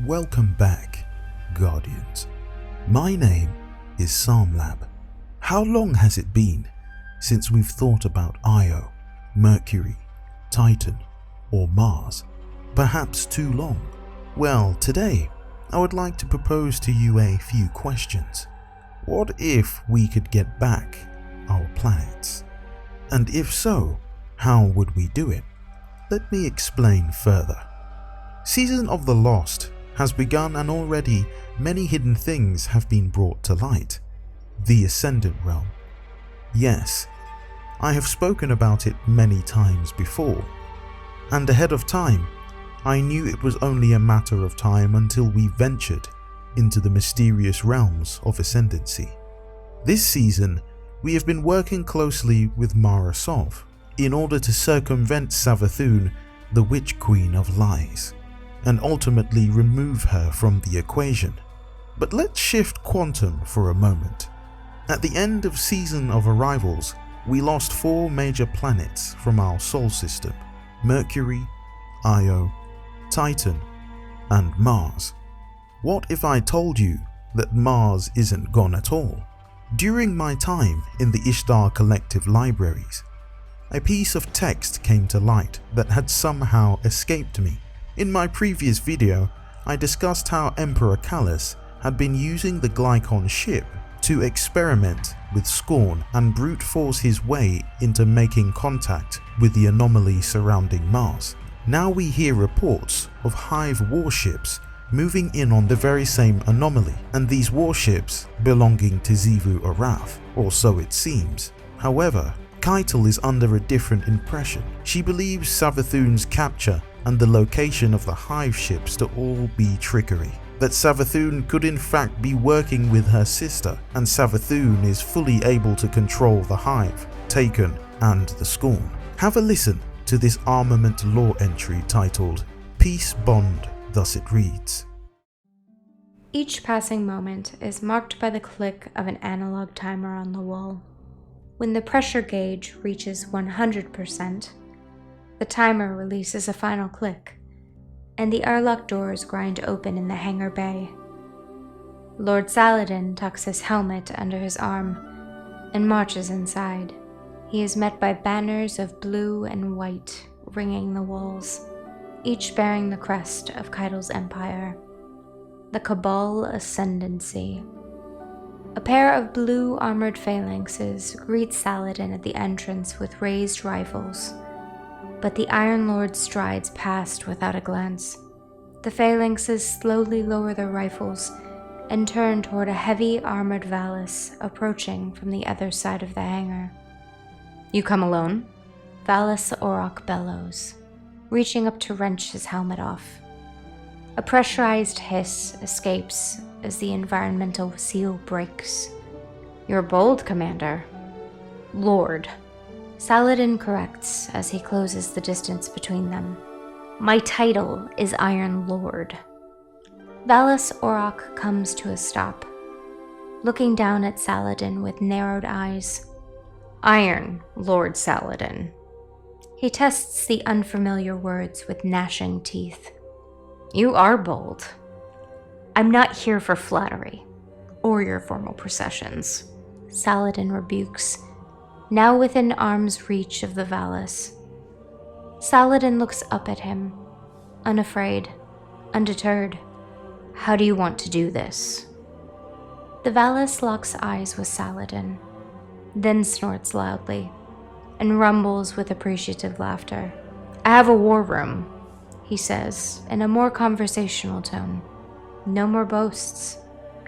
Welcome back, Guardians. My name is Samlab. How long has it been since we've thought about Io, Mercury, Titan, or Mars? Perhaps too long? Well, today I would like to propose to you a few questions. What if we could get back our planets? And if so, how would we do it? Let me explain further. Season of the Lost has begun, and already many hidden things have been brought to light. The Ascendant Realm. Yes, I have spoken about it many times before, and ahead of time, I knew it was only a matter of time until we ventured into the mysterious realms of Ascendancy. This season, we have been working closely with Mara Sov in order to circumvent Savathun, the Witch Queen of Lies, and ultimately remove her from the equation. But let's shift quantum for a moment. At the end of Season of Arrivals, we lost 4 major planets from our Sol system: Mercury, Io, Titan, and Mars. What if I told you that Mars isn't gone at all? During my time in the Ishtar Collective libraries, a piece of text came to light that had somehow escaped me. In my previous video, I discussed how Emperor Callus had been using the Glycon ship to experiment with Scorn and brute force his way into making contact with the anomaly surrounding Mars. Now we hear reports of Hive warships moving in on the very same anomaly, and these warships belonging to Xivu Arath, or so it seems. However, Keitel is under a different impression. She believes Savathun's capture and the location of the Hive ships to all be trickery. That Savathun could in fact be working with her sister, and Savathun is fully able to control the Hive, Taken, and the Scorn. Have a listen to this armament lore entry titled Peacebond. Thus it reads. Each passing moment is marked by the click of an analog timer on the wall. When the pressure gauge reaches 100%, the timer releases a final click, and the airlock doors grind open in the hangar bay. Lord Saladin tucks his helmet under his arm and marches inside. He is met by banners of blue and white ringing the walls, each bearing the crest of Keitel's empire, the Cabal Ascendancy. A pair of blue armored phalanxes greet Saladin at the entrance with raised rifles, but the Iron Lord strides past without a glance. The phalanxes slowly lower their rifles and turn toward a heavy armored Valis approaching from the other side of the hangar. "You come alone?" Valis Orok bellows, reaching up to wrench his helmet off. A pressurized hiss escapes as the environmental seal breaks. "You're bold, Commander." "Lord." Saladin corrects as he closes the distance between them. "My title is Iron Lord." Valis Orok comes to a stop, looking down at Saladin with narrowed eyes. "Iron Lord Saladin." He tests the unfamiliar words with gnashing teeth. "You are bold. I'm not here for flattery, or your formal processions," Saladin rebukes, now within arm's reach of the Valis. Saladin looks up at him, unafraid, undeterred. "How do you want to do this?" The Valis locks eyes with Saladin, then snorts loudly, and rumbles with appreciative laughter. "I have a war room," he says in a more conversational tone. No more boasts,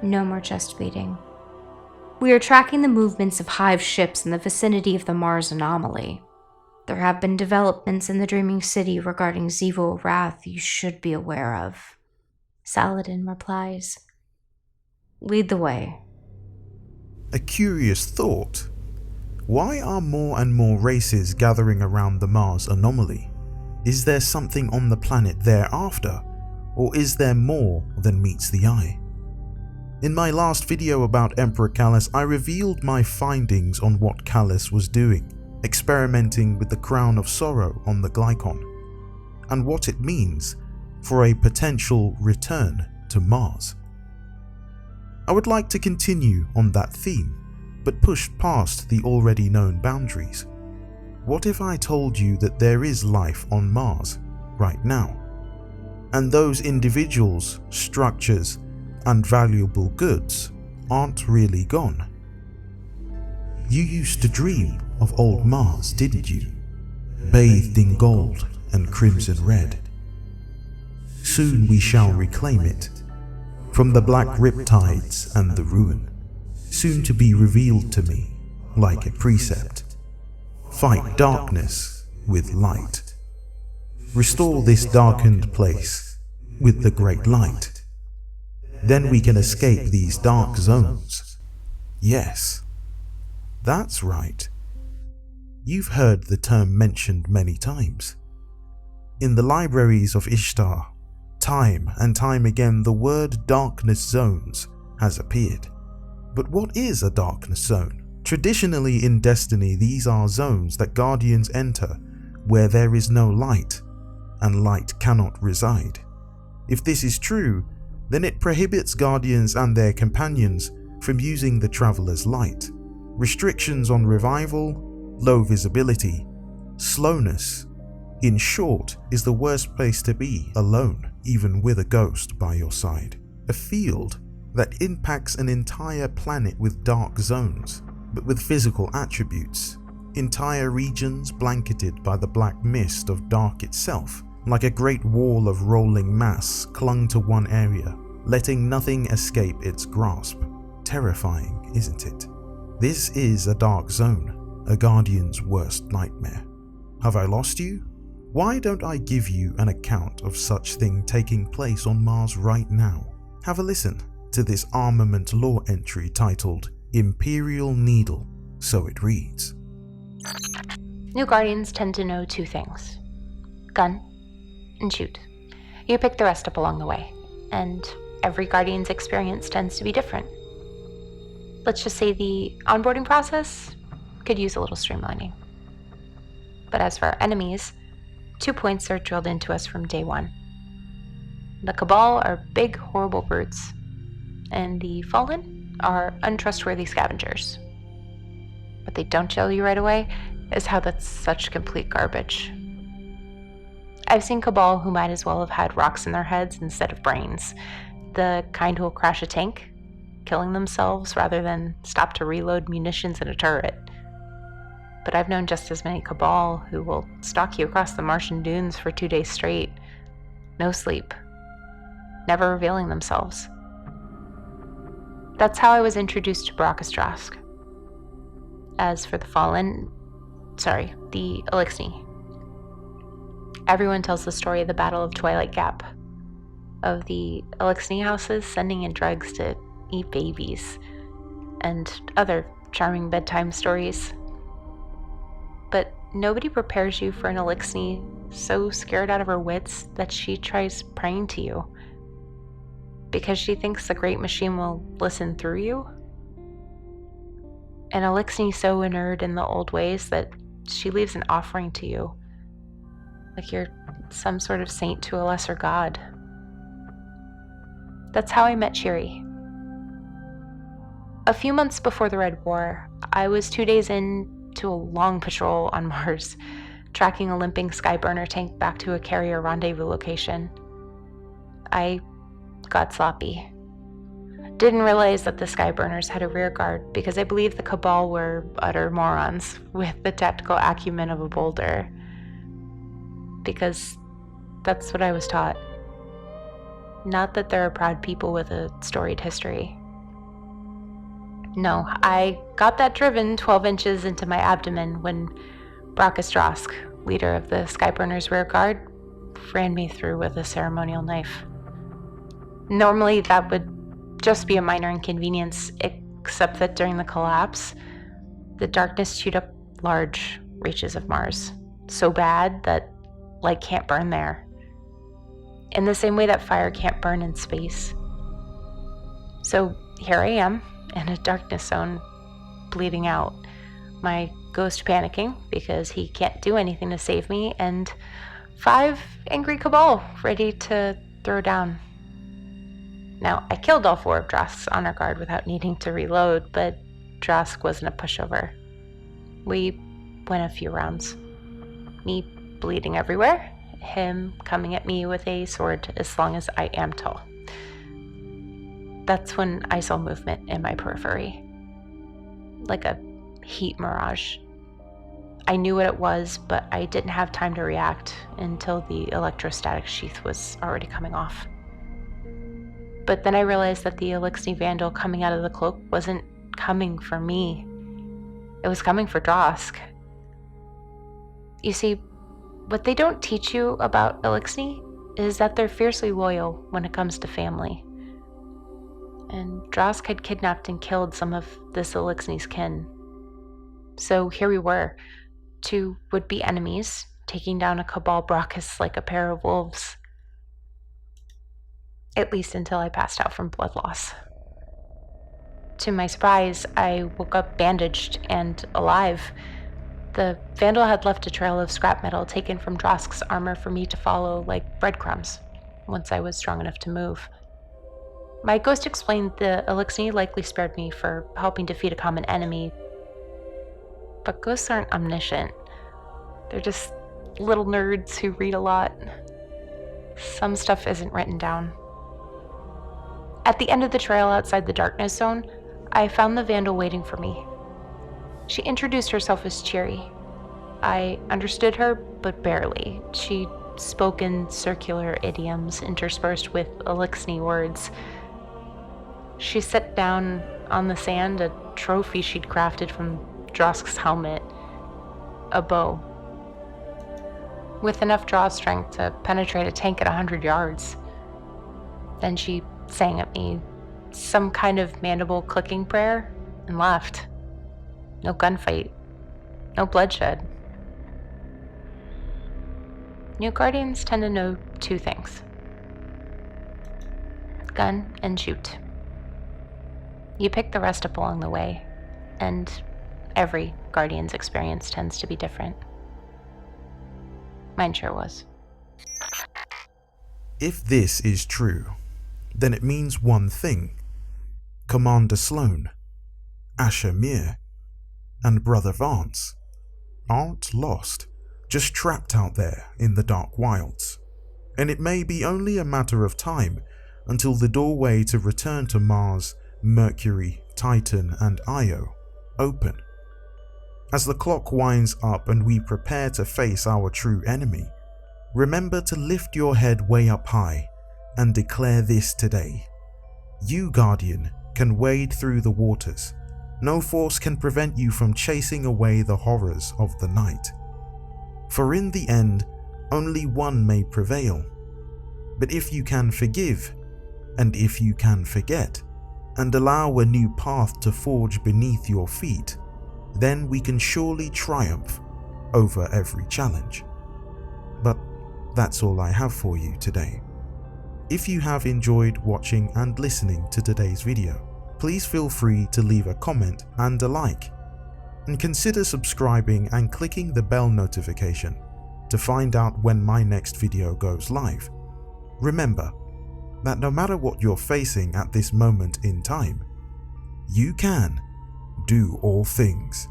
no more chest beating. "We are tracking the movements of Hive ships in the vicinity of the Mars anomaly. There have been developments in the Dreaming City regarding Xivu Arath you should be aware of," Saladin replies. "Lead the way." A curious thought. Why are more and more races gathering around the Mars anomaly? Is there something on the planet thereafter, or is there more than meets the eye? In my last video about Emperor Callus, I revealed my findings on what Callus was doing, experimenting with the Crown of Sorrow on the Glycon, and what it means for a potential return to Mars. I would like to continue on that theme, but push past the already known boundaries. What if I told you that there is life on Mars right now, and those individuals, structures, and valuable goods aren't really gone? You used to dream of old Mars, didn't you? Bathed in gold and crimson red. Soon we shall reclaim it, from the black riptides and the ruin, soon to be revealed to me like a precept. Fight darkness with light. Restore this darkened place with the great light. Then we can escape these dark zones. Yes, that's right. You've heard the term mentioned many times. In the libraries of Ishtar, time and time again the word darkness zones has appeared. But what is a darkness zone? Traditionally in Destiny, these are zones that Guardians enter where there is no light, and light cannot reside. If this is true, then it prohibits Guardians and their companions from using the Traveler's light. Restrictions on revival, low visibility, slowness. In short, is the worst place to be alone, even with a ghost by your side. A field that impacts an entire planet with dark zones, but with physical attributes. Entire regions blanketed by the black mist of dark itself, like a great wall of rolling mass clung to one area, letting nothing escape its grasp. Terrifying, isn't it? This is a dark zone, a Guardian's worst nightmare. Have I lost you? Why don't I give you an account of such thing taking place on Mars right now? Have a listen to this armament lore entry titled Imperial Needle. So it reads. New Guardians tend to know two things: gun and shoot. You pick the rest up along the way, and every Guardian's experience tends to be different. Let's just say the onboarding process could use a little streamlining. But as for our enemies, 2 points are drilled into us from day one. The Cabal are big, horrible brutes, and the Fallen are untrustworthy scavengers. What they don't tell you right away is how that's such complete garbage. I've seen Cabal who might as well have had rocks in their heads instead of brains, the kind who will crash a tank, killing themselves rather than stop to reload munitions in a turret. But I've known just as many Cabal who will stalk you across the Martian dunes for 2 days straight, no sleep, never revealing themselves. That's how I was introduced to Brachiostrask. As for the the Elixni. Everyone tells the story of the Battle of Twilight Gap, of the Elixni houses sending in drugs to eat babies, and other charming bedtime stories. But nobody prepares you for an Elixni so scared out of her wits that she tries praying to you, because she thinks the great machine will listen through you. An Elixni so inured in the old ways that she leaves an offering to you, like you're some sort of saint to a lesser god. That's how I met Shiri. A few months before the Red War, I was 2 days into a long patrol on Mars, tracking a limping Skyburner tank back to a carrier rendezvous location. I got sloppy. Didn't realize that the Skyburners had a rear guard because I believe the Cabal were utter morons with the tactical acumen of a boulder. Because that's what I was taught. Not that they're a proud people with a storied history. No, I got that driven 12 inches into my abdomen when Brachiostrask, leader of the Skyburners' rear guard, ran me through with a ceremonial knife. Normally that would just be a minor inconvenience, except that during the collapse, the darkness chewed up large reaches of Mars, so bad that light can't burn there, in the same way that fire can't burn in space. So here I am, in a darkness zone, bleeding out, my ghost panicking because he can't do anything to save me, and 5 angry Cabal ready to throw down. Now, I killed all 4 of Drosk's honor guard without needing to reload, but Drosk wasn't a pushover. We went a few rounds. Me bleeding everywhere, him coming at me with a sword as long as I am tall. That's when I saw movement in my periphery. Like a heat mirage. I knew what it was, but I didn't have time to react until the electrostatic sheath was already coming off. But then I realized that the Elixir Vandal coming out of the cloak wasn't coming for me. It was coming for Drosk. You see, what they don't teach you about Elixir is that they're fiercely loyal when it comes to family. And Drosk had kidnapped and killed some of this Elixir's kin. So here we were, 2 would-be enemies, taking down a Cabal Brachus like a pair of wolves. At least until I passed out from blood loss. To my surprise, I woke up bandaged and alive. The Vandal had left a trail of scrap metal taken from Drosk's armor for me to follow like breadcrumbs, once I was strong enough to move. My ghost explained the Elixir likely spared me for helping defeat a common enemy, but ghosts aren't omniscient. They're just little nerds who read a lot. Some stuff isn't written down. At the end of the trail outside the darkness zone, I found the Vandal waiting for me. She introduced herself as Cheery. I understood her, but barely. She spoke in circular idioms interspersed with Elixir words. She set down on the sand a trophy she'd crafted from Drosk's helmet, a bow. With enough draw strength to penetrate a tank at 100 yards. Then she sang at me some kind of mandible clicking prayer and left. No gunfight, no bloodshed. New Guardians tend to know 2 things: gun and shoot. You pick the rest up along the way, and every Guardian's experience tends to be different. Mine sure was. If this is true, then it means one thing. Commander Sloane, Asher Mir, and Brother Vance aren't lost, just trapped out there in the dark wilds. And it may be only a matter of time until the doorway to return to Mars, Mercury, Titan, and Io open. As the clock winds up and we prepare to face our true enemy, remember to lift your head way up high and declare this today. You, Guardian, can wade through the waters. No force can prevent you from chasing away the horrors of the night. For in the end, only one may prevail. But if you can forgive, and if you can forget, and allow a new path to forge beneath your feet, then we can surely triumph over every challenge. But that's all I have for you today. If you have enjoyed watching and listening to today's video, please feel free to leave a comment and a like, and consider subscribing and clicking the bell notification to find out when my next video goes live. Remember that no matter what you're facing at this moment in time, you can do all things.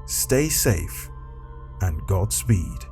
Stay safe and Godspeed.